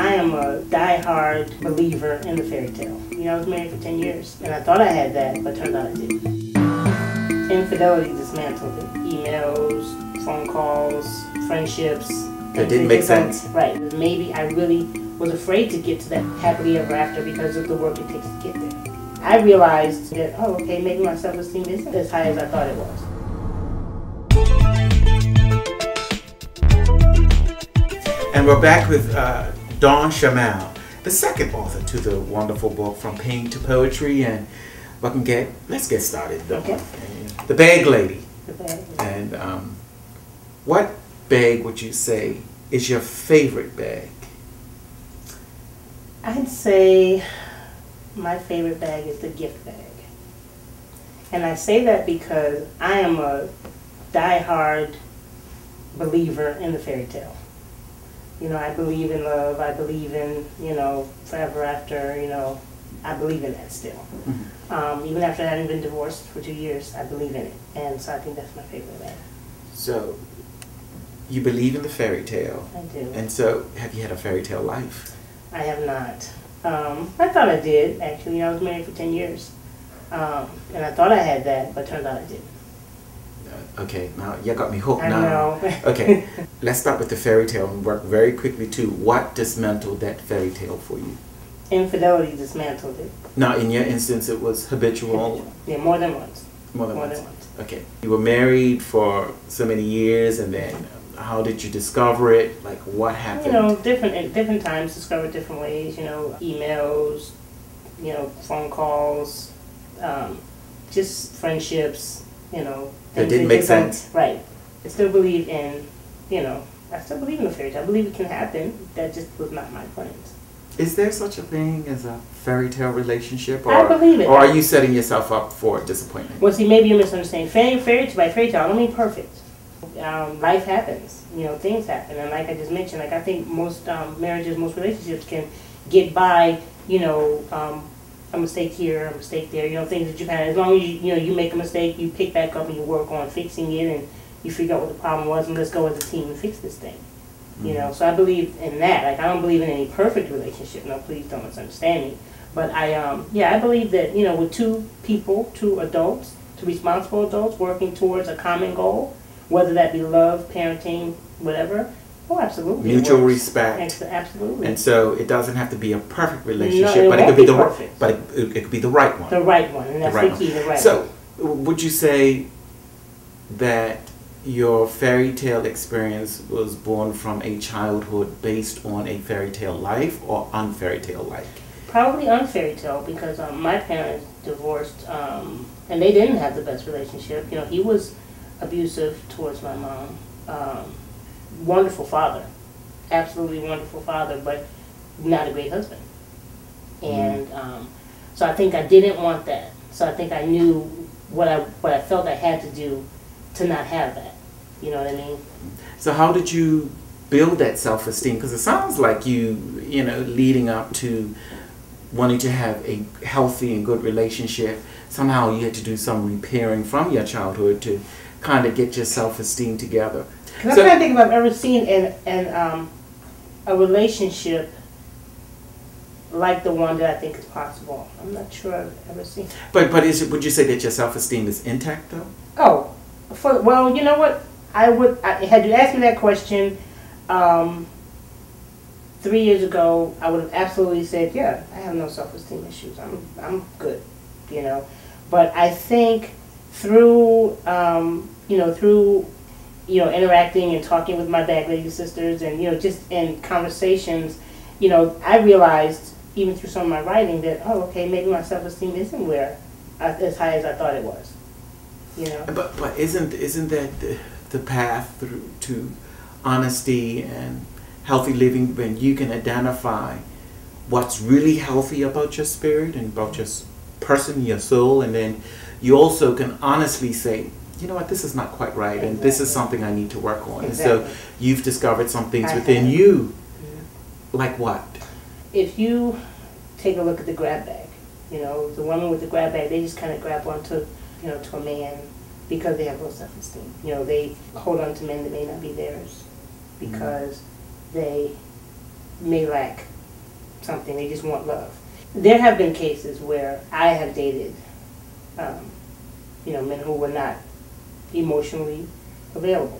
I am a die-hard believer in the fairy tale. You know, I was married for 10 years, and I thought I had that, but turned out I didn't. Infidelity dismantled it. Emails, phone calls, friendships. That didn't make sense. Right. Maybe I really was afraid to get to that happily ever after because of the work it takes to get there. I realized that, oh, okay, maybe my self-esteem isn't as high as I thought it was. And we're back with Dawn Shamal, the second author to the wonderful book From Pain to Poetry. And let's get started. Okay. The Bag Lady. The Bag Lady. And what bag would you say is your favorite bag? I'd say my favorite bag is the gift bag. And I say that because I am a die-hard believer in the fairy tale. You know, I believe in love, I believe in, you know, forever after, you know, I believe in that still. Mm-hmm. Even after having been divorced for 2 years, I believe in it. And so I think that's my favorite bag. So, you believe in the fairy tale. I do. And so, have you had a fairy tale life? I have not. I thought I did, actually. You know, I was married for 10 years. And I thought I had that, but turned out I didn't. Okay, now you got me hooked I now. know. Okay, let's start with the fairy tale and work very quickly to what dismantled that fairy tale for you. Infidelity dismantled it. Now, in your instance, it was habitual. Yeah, more than once. More than once. Okay, you were married for so many years, and then how did you discover it? Like, what happened? You know, at different times, discovered different ways. You know, emails, you know, phone calls, just friendships. You know, that didn't make sense. Right. I still believe in, you know, I still believe in the fairy tale. I believe it can happen. That just was not my plans. Is there such a thing as a fairy tale relationship? Or, I believe it. Or are you setting yourself up for disappointment? Well, see, maybe you're misunderstanding. Fairy tale, I don't mean perfect. Life happens. You know, things happen. And like I just mentioned, like I think most marriages, most relationships can get by, you know, a mistake here, a mistake there, you know, things that you kind of, as long as you make a mistake, you pick back up and you work on fixing it and you figure out what the problem was and let's go as a team and fix this thing. Mm-hmm. You know, so I believe in that. Like, I don't believe in any perfect relationship. No, please don't misunderstand me. But I believe that, you know, with two people, two adults, two responsible adults working towards a common goal, whether that be love, parenting, whatever. Oh, absolutely. Mutual respect. Absolutely. And so it doesn't have to be a perfect relationship, no, but it could be perfect. But it could be the right one. The right one, and that's the key. The right one. So, would you say that your fairy tale experience was born from a childhood based on a fairy tale life or unfairy tale life? Probably unfairy tale because my parents divorced, and they didn't have the best relationship. You know, he was abusive towards my mom. Wonderful father, absolutely wonderful father, but not a great husband. And so I think I didn't want that. So I think I knew what I felt I had to do to not have that. You know what I mean? So how did you build that self-esteem? Because it sounds like you know, leading up to wanting to have a healthy and good relationship, somehow you had to do some repairing from your childhood to kind of get your self-esteem together. Because I'm trying to think if I've ever seen a relationship like the one that I think is possible. I'm not sure I've ever seen. But would you say that your self-esteem is intact though? Oh, well, you know what? Had you asked me that question 3 years ago, I would have absolutely said, yeah, I have no self-esteem issues. I'm good, you know. But I think through interacting and talking with my Bag Lady sisters and, you know, just in conversations, you know, I realized, even through some of my writing, that, oh, okay, maybe my self-esteem isn't as high as I thought it was, you know. But isn't that the path through to honesty and healthy living when you can identify what's really healthy about your spirit and about your person, your soul, and then you also can honestly say, you know what, this is not quite right, and this is something I need to work on. Exactly. And so you've discovered some things within you. Like what? If you take a look at the grab bag, you know, the woman with the grab bag, they just kind of grab onto, you know, to a man because they have low self-esteem. You know, they hold on to men that may not be theirs because they may lack something. They just want love. There have been cases where I have dated, men who were not emotionally available.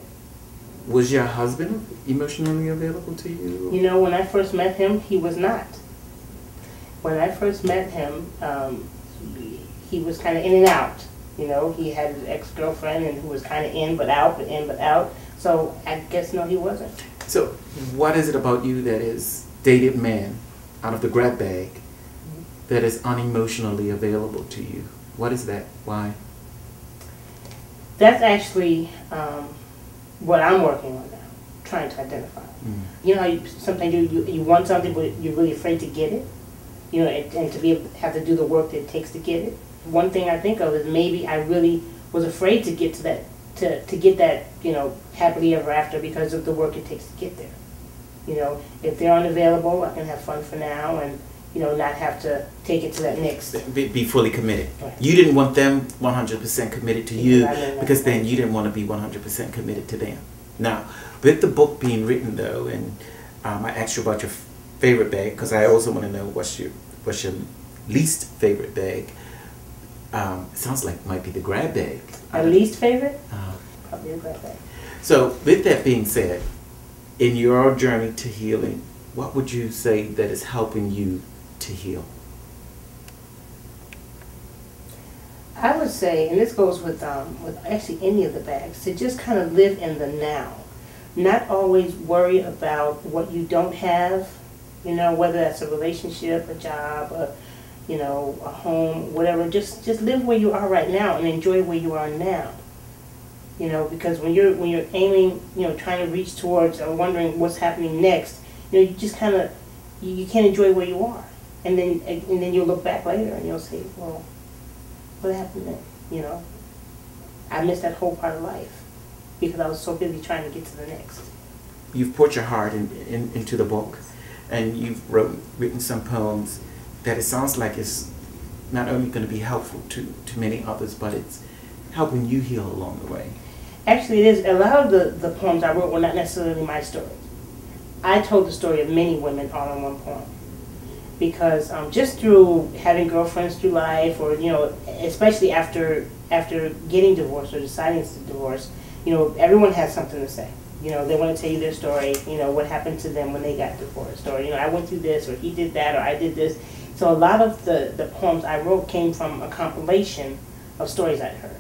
Was your husband emotionally available to you? When I first met him, he was not. When I first met him, he was kind of in and out. He had an ex-girlfriend and who was kind of in but out, but in but out. So I guess no, he wasn't. So what is it about you that is dated man out of the grab bag that is unemotionally available to you? What is that? Why? That's actually what I'm working on now, trying to identify. You know how sometimes you want something but you're really afraid to get it? And to be able to have to do the work that it takes to get it. One thing I think of is maybe I really was afraid to get to that, to get that, happily ever after because of the work it takes to get there. If they're unavailable, I can have fun for now and, not have to take it to that next. Be fully committed. Right. You didn't want them 100% committed to you because then Right. you didn't want to be 100% committed to them. Now, with the book being written though, and I asked you about your favorite bag because I also want to know what's your least favorite bag. It sounds like it might be the grab bag. My least favorite? Uh, Probably the grab bag. So with that being said, in your journey to healing, what would you say that is helping you to heal? I would say, and this goes with actually any of the bags, to just kind of live in the now. Not always worry about what you don't have, whether that's a relationship, a job, a home, whatever. Just live where you are right now and enjoy where you are now. Because when you're aiming, trying to reach towards or wondering what's happening next, you just kind of, you can't enjoy where you are. And then you'll look back later and you'll say, well, what happened then? I missed that whole part of life because I was so busy trying to get to the next. You've poured your heart into the book, and you've written some poems that it sounds like it's not only going to be helpful to many others, but it's helping you heal along the way. Actually, it is. A lot of the poems I wrote were not necessarily my story. I told the story of many women all in one poem. Because just through having girlfriends through life, or especially after getting divorced or deciding to divorce, everyone has something to say. They want to tell you their story. What happened to them when they got divorced, or I went through this, or he did that, or I did this. So a lot of the poems I wrote came from a compilation of stories I'd heard.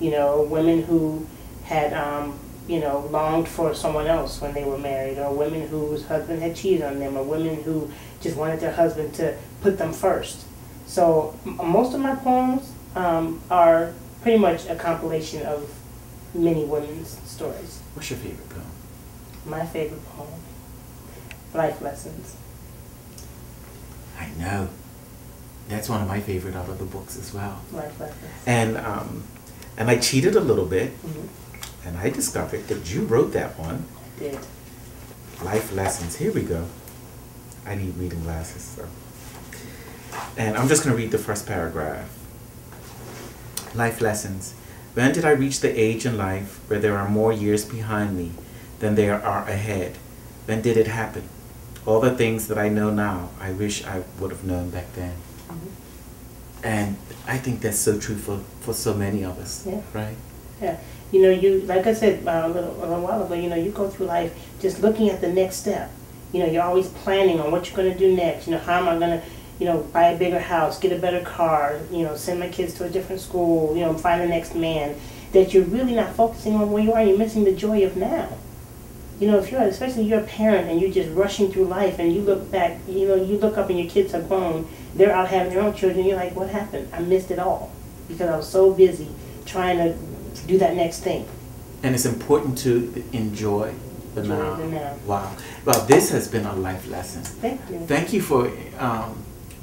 Women who had longed for someone else when they were married, or women whose husband had cheated on them, or women who just wanted their husband to put them first. So most of my poems are pretty much a compilation of many women's stories. What's your favorite poem? My favorite poem, Life Lessons. I know. That's one of my favorite out of the books as well. Life Lessons. And I cheated a little bit, and I discovered that you wrote that one. I did. Life Lessons. Here we go. I need reading glasses, so. And I'm just going to read the first paragraph. Life Lessons. When did I reach the age in life where there are more years behind me than there are ahead? When did it happen? All the things that I know now, I wish I would have known back then. And I think that's so true for so many of us, Yeah. right? Yeah. You, like I said a little while ago, you go through life just looking at the next step. You're always planning on what you're going to do next. How am I going to, buy a bigger house, get a better car, send my kids to a different school, find the next man. That you're really not focusing on where you are. You're missing the joy of now. If especially you're a parent and you're just rushing through life and you look back, you look up and your kids are grown, they're out having their own children, you're like, what happened? I missed it all because I was so busy trying to do that next thing. And it's important to enjoy the now. The now. Wow. Well, this has been a life lesson. Thank you. Thank you for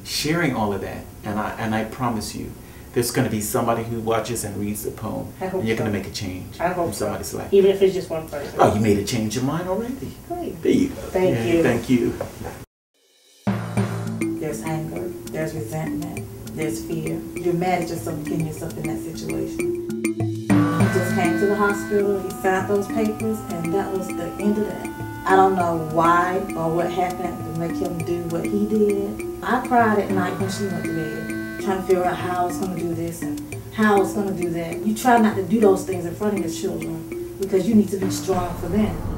sharing all of that. And I promise you, there's going to be somebody who watches and reads the poem, I hope and you're so. going to make a change I hope in somebody's so. life. Even if it's just one person. Oh, you made a change of mind already. Great. There you go. Thank you. Thank you. There's anger, there's resentment, there's fear. You're mad at yourself getting yourself in that situation. He just came to the hospital, he signed those papers, and that was the end of that. I don't know why or what happened to make him do what he did. I cried at night when she went to bed, trying to figure out how I was going to do this and how I was going to do that. You try not to do those things in front of your children because you need to be strong for them.